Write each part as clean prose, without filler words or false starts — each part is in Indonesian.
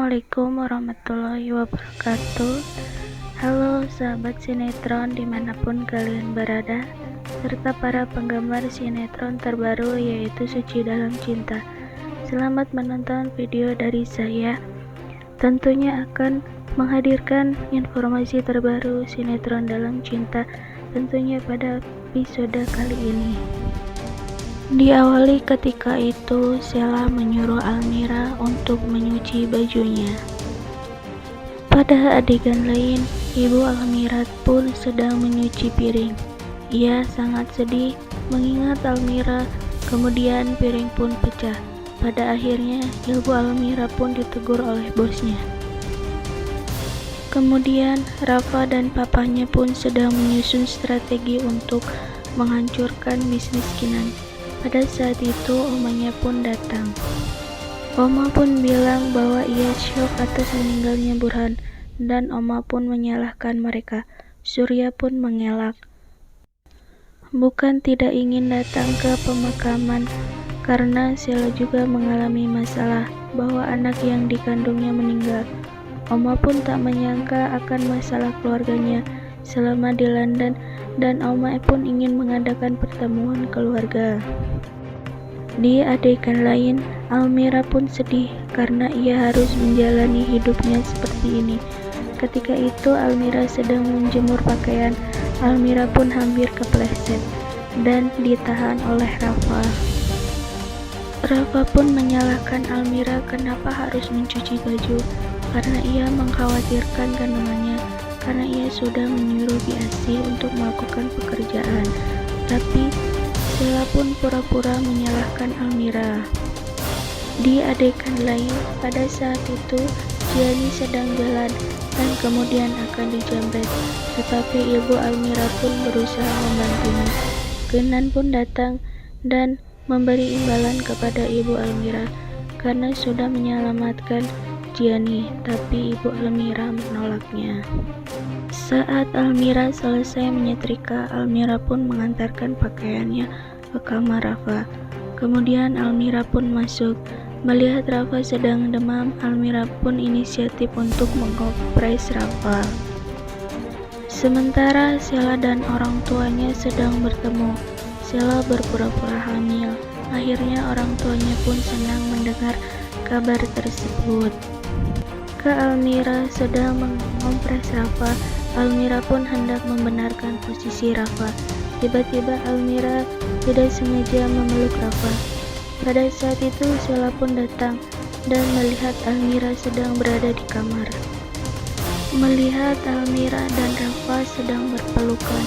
Assalamualaikum warahmatullahi wabarakatuh. Halo sahabat sinetron dimanapun kalian berada, serta para penggemar sinetron terbaru yaitu Suci Dalam Cinta. Selamat menonton video dari saya. Tentunya akan menghadirkan informasi terbaru sinetron Dalam Cinta tentunya pada episode kali ini. Diawali ketika itu Sheila menyuruh Almira untuk menyuci bajunya. Pada adegan lain, ibu Almira pun sedang menyuci piring. Ia sangat sedih mengingat Almira, kemudian piring pun pecah. Pada akhirnya, ibu Almira pun ditegur oleh bosnya. Kemudian, Rafa dan papanya pun sedang menyusun strategi untuk menghancurkan bisnis Kinan. Pada saat itu, omanya pun datang. Oma pun bilang bahwa ia syok atas meninggalnya Burhan, dan Oma pun menyalahkan mereka. Surya pun mengelak. Bukan tidak ingin datang ke pemakaman, karena Sheila juga mengalami masalah bahwa anak yang dikandungnya meninggal. Oma pun tak menyangka akan masalah keluarganya selama di London, dan Oma pun ingin mengadakan pertemuan keluarga. Di adegan lain, Almira pun sedih karena ia harus menjalani hidupnya seperti ini. Ketika itu Almira sedang menjemur pakaian. Almira pun hampir kepleset dan ditahan oleh Rafa. Rafa pun menyalahkan Almira kenapa harus mencuci baju, karena ia mengkhawatirkan kandungannya, karena ia sudah menyuruh Biasi untuk melakukan pekerjaan. Tapi Sheila pun pura-pura menyalahkan Almira. Di adegan lain, pada saat itu Giani sedang jalan dan kemudian akan dijamret, tetapi ibu Almira pun berusaha membantunya. Kenan pun datang dan memberi imbalan kepada ibu Almira karena sudah menyelamatkan Giani, tapi ibu Almira menolaknya. Saat Almira selesai menyetrika, Almira pun mengantarkan pakaiannya ke kamar Rafa. Kemudian Almira pun masuk. Melihat Rafa sedang demam, Almira pun inisiatif untuk mengopres Rafa. Sementara Sheila dan orang tuanya sedang bertemu. Sheila berpura-pura hamil. Akhirnya orang tuanya pun senang mendengar kabar tersebut. Almira sedang mengompres Rafa. Almira pun hendak membenarkan posisi Rafa. Tiba-tiba Almira tidak sengaja memeluk Rafa. Pada saat itu Sheila pun datang dan melihat Almira sedang berada di kamar. Melihat Almira dan Rafa sedang berpelukan,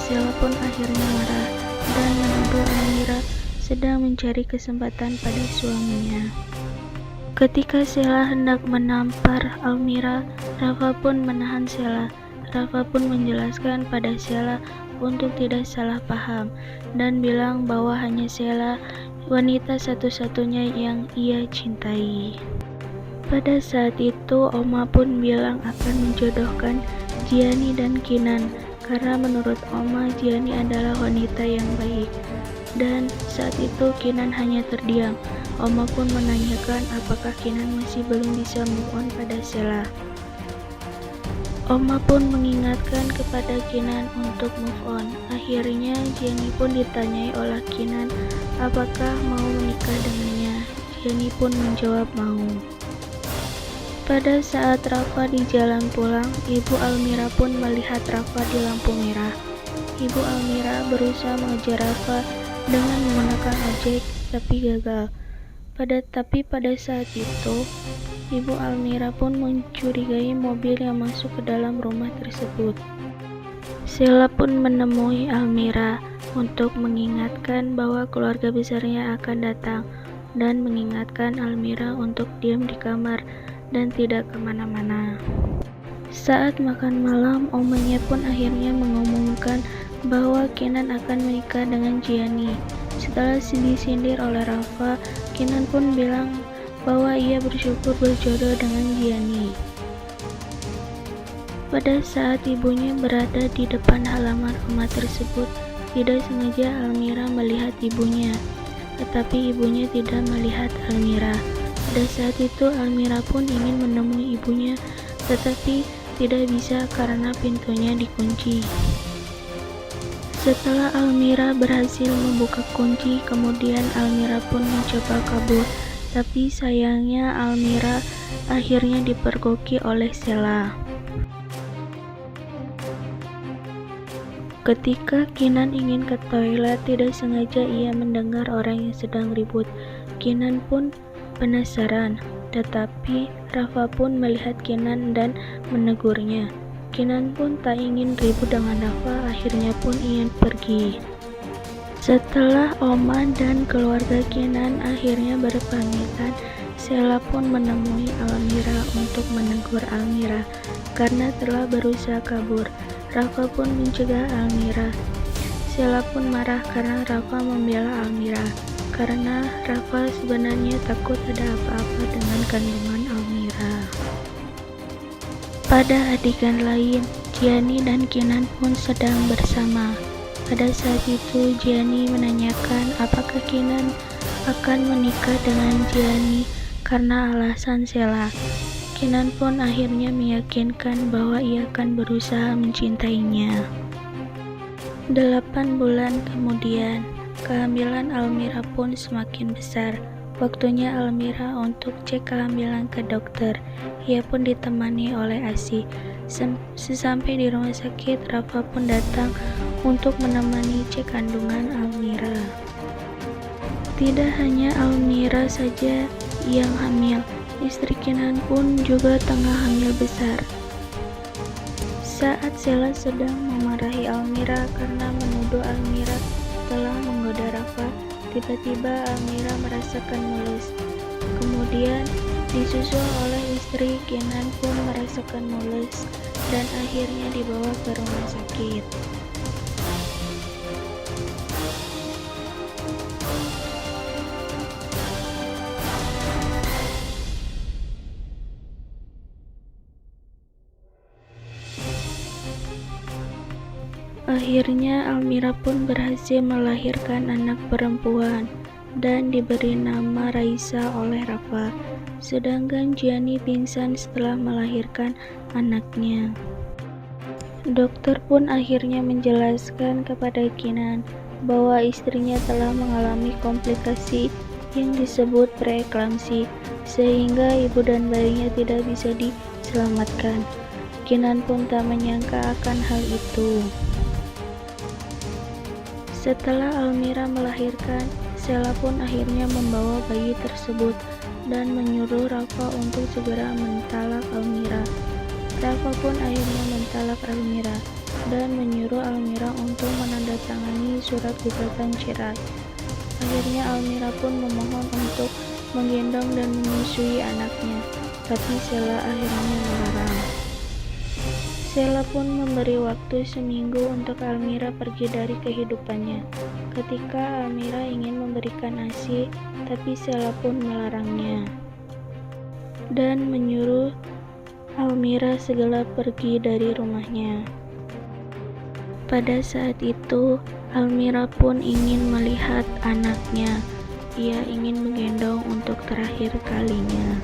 Sheila pun akhirnya marah dan menuduh Almira sedang mencari kesempatan pada suaminya. Ketika Sheila hendak menampar Almira, Rafa pun menahan Sheila. Rafa pun menjelaskan pada Sheila untuk tidak salah paham dan bilang bahwa hanya Sheila wanita satu-satunya yang ia cintai. Pada saat itu Oma pun bilang akan menjodohkan Giani dan Kinan karena menurut Oma Giani adalah wanita yang baik. Dan saat itu Kinan hanya terdiam. Oma pun menanyakan apakah Kinan masih belum bisa move on pada Sheila. Oma pun mengingatkan kepada Kinan untuk move on. Akhirnya Giani pun ditanyai oleh Kinan apakah mau menikah dengannya. Giani pun menjawab mau. Pada saat Rafa di jalan pulang, ibu Almira pun melihat Rafa di lampu merah. Ibu Almira berusaha mengejar Rafa dengan menggunakan ojek, tapi gagal. Tapi pada saat itu, ibu Almira pun mencurigai mobil yang masuk ke dalam rumah tersebut. Sheila pun menemui Almira untuk mengingatkan bahwa keluarga besarnya akan datang dan mengingatkan Almira untuk diam di kamar dan tidak kemana-mana. Saat makan malam, omanya pun akhirnya mengumumkan bahwa Kinan akan menikah dengan Giani. Setelah disindir oleh Rafa, Kinan pun bilang bahwa ia bersyukur berjodoh dengan Giani. Pada saat ibunya berada di depan halaman rumah tersebut, tidak sengaja Almira melihat ibunya, tetapi ibunya tidak melihat Almira. Pada saat itu Almira pun ingin menemui ibunya, tetapi tidak bisa karena pintunya dikunci. Setelah Almira berhasil membuka kunci, kemudian Almira pun mencoba kabur, tapi sayangnya Almira akhirnya dipergoki oleh Sheila. Ketika Kinan ingin ke toilet, tidak sengaja ia mendengar orang yang sedang ribut. Kinan pun penasaran, tetapi Rafa pun melihat Kinan dan menegurnya. Kinan pun tak ingin ribut dengan Rafa, akhirnya pun ingin pergi. Setelah Oma dan keluarga Kinan akhirnya berpamitan, Sheila pun menemui Almira untuk menegur Almira karena telah berusaha kabur. Rafa pun mencegah Almira. Sheila pun marah karena Rafa membela Almira, karena Rafa sebenarnya takut ada apa-apa dengan kandungan Almira. Pada adegan lain, Gianni dan Kinan pun sedang bersama. Pada saat itu, Gianni menanyakan apakah Kinan akan menikah dengan Gianni karena alasan Sheila. Kinan pun akhirnya meyakinkan bahwa ia akan berusaha mencintainya. 8 bulan kemudian, kehamilan Almira pun semakin besar. Waktunya Almira untuk cek kehamilan ke dokter. Ia pun ditemani oleh Asi. Sesampai di rumah sakit, Rafa pun datang untuk menemani cek kandungan Almira. Tidak hanya Almira saja yang hamil, istri Kinan pun juga tengah hamil besar. Saat Sheila sedang memarahi Almira karena menuduh Almira telah menggoda Rafa, tiba-tiba Almira merasakan mules. Kemudian disusul oleh istri, Kinan pun merasakan mules dan akhirnya dibawa ke rumah sakit. Akhirnya Almira pun berhasil melahirkan anak perempuan dan diberi nama Raisa oleh Rafa. Sedangkan Gianni pingsan setelah melahirkan anaknya. Dokter pun akhirnya menjelaskan kepada Kinan bahwa istrinya telah mengalami komplikasi yang disebut preeklamsi, sehingga ibu dan bayinya tidak bisa diselamatkan. Kinan pun tak menyangka akan hal itu. Setelah Almira melahirkan, Sheila pun akhirnya membawa bayi tersebut dan menyuruh Rafa untuk segera mentalak Almira. Rafa pun akhirnya mentalak Almira dan menyuruh Almira untuk menandatangani surat gugatan cerai. Akhirnya Almira pun memohon untuk menggendong dan menyusui anaknya, tapi Sheila akhirnya melarang. Sheila pun memberi waktu seminggu untuk Almira pergi dari kehidupannya. Ketika Almira ingin memberikan ASI, tapi Sheila pun melarangnya dan menyuruh Almira segera pergi dari rumahnya. Pada saat itu, Almira pun ingin melihat anaknya. Ia ingin menggendong untuk terakhir kalinya.